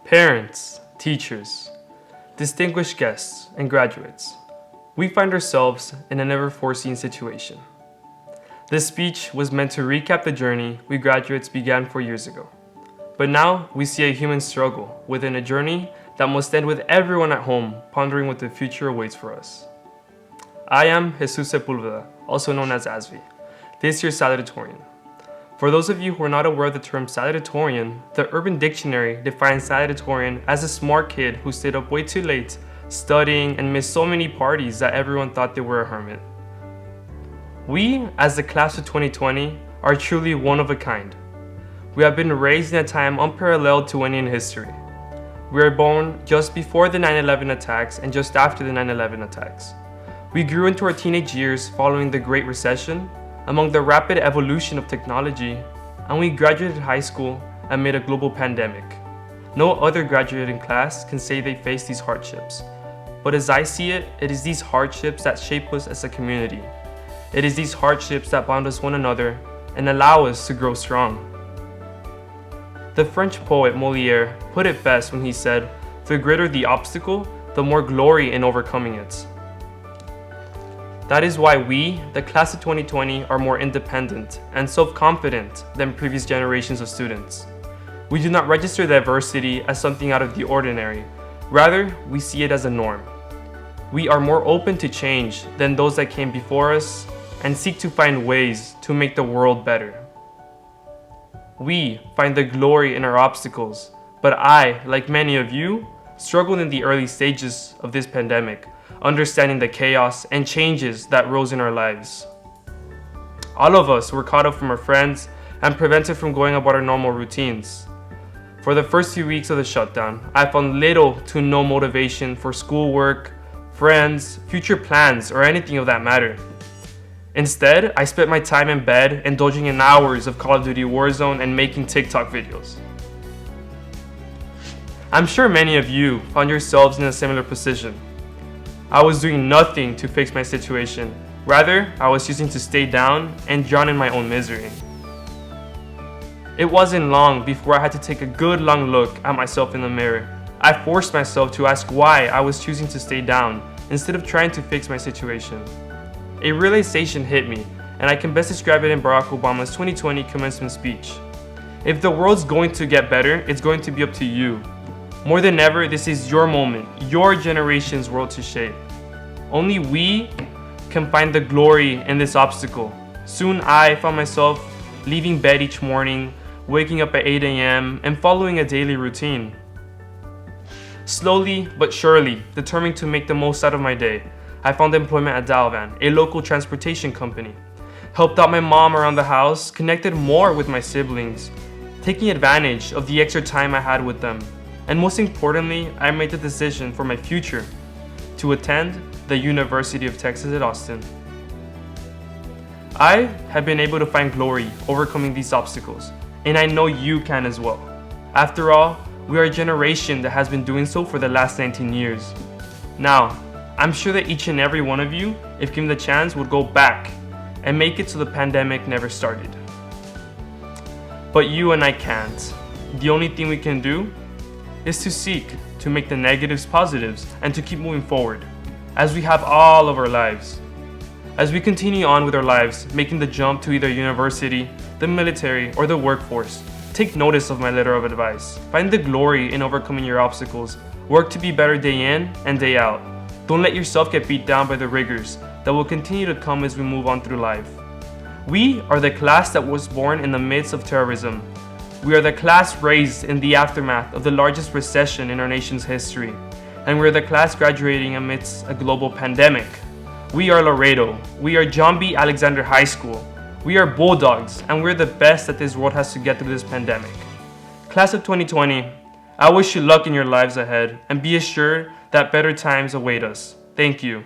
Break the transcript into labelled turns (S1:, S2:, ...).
S1: Parents, teachers, distinguished guests, and graduates, we find ourselves in a never-foreseen situation. This speech was meant to recap the journey we graduates began 4 years ago. But now we see a human struggle within a journey that must end with everyone at home pondering what the future awaits for us. I am Jesus Sepulveda, also known as Asvi, this year's Salutatorian. For those of you who are not aware of the term Salutatorian, the Urban Dictionary defines Salutatorian as a smart kid who stayed up way too late, studying and missed so many parties that everyone thought they were a hermit. We, as the class of 2020, are truly one of a kind. We have been raised in a time unparalleled to any in history. We were born just before the 9/11 attacks and just after the 9/11 attacks. We grew into our teenage years following the Great Recession, among the rapid evolution of technology, and we graduated high school amid a global pandemic. No other graduating class can say they faced these hardships. But as I see it, it is these hardships that shape us as a community. It is these hardships that bond us one another and allow us to grow strong. The French poet Molière put it best when he said, "The greater the obstacle, the more glory in overcoming it." That is why we, the class of 2020, are more independent and self-confident than previous generations of students. We do not register diversity as something out of the ordinary. Rather, we see it as a norm. We are more open to change than those that came before us and seek to find ways to make the world better. We find the glory in our obstacles, but I, like many of you, struggled in the early stages of this pandemic, understanding the chaos and changes that rose in our lives. All of us were cut off from our friends and prevented from going about our normal routines. For the first few weeks of the shutdown, I found little to no motivation for schoolwork, friends, future plans, or anything of that matter. Instead, I spent my time in bed indulging in hours of Call of Duty Warzone and making TikTok videos. I'm sure many of you found yourselves in a similar position. I was doing nothing to fix my situation. Rather, I was choosing to stay down and drown in my own misery. It wasn't long before I had to take a good long look at myself in the mirror. I forced myself to ask why I was choosing to stay down instead of trying to fix my situation. A realization hit me, and I can best describe it in Barack Obama's 2020 commencement speech. If the world's going to get better, it's going to be up to you. More than ever, this is your moment, your generation's world to shape. Only we can find the glory in this obstacle. Soon I found myself leaving bed each morning, waking up at 8 a.m., and following a daily routine. Slowly but surely, determined to make the most out of my day, I found employment at Dalvan, a local transportation company. Helped out my mom around the house, connected more with my siblings, taking advantage of the extra time I had with them. And most importantly, I made the decision for my future to attend the University of Texas at Austin. I have been able to find glory overcoming these obstacles, and I know you can as well. After all, we are a generation that has been doing so for the last 19 years. Now, I'm sure that each and every one of you, if given the chance, would go back and make it so the pandemic never started. But you and I can't. The only thing we can do is to seek to make the negatives positives and to keep moving forward, as we have all of our lives. As we continue on with our lives, making the jump to either university, the military, or the workforce, take notice of my letter of advice. Find the glory in overcoming your obstacles. Work to be better day in and day out. Don't let yourself get beat down by the rigors that will continue to come as we move on through life. We are the class that was born in the midst of terrorism. We are the class raised in the aftermath of the largest recession in our nation's history. And we are the class graduating amidst a global pandemic. We are Laredo. We are John B. Alexander High School. We are Bulldogs, and we're the best that this world has to get through this pandemic. Class of 2020, I wish you luck in your lives ahead, and be assured that better times await us. Thank you.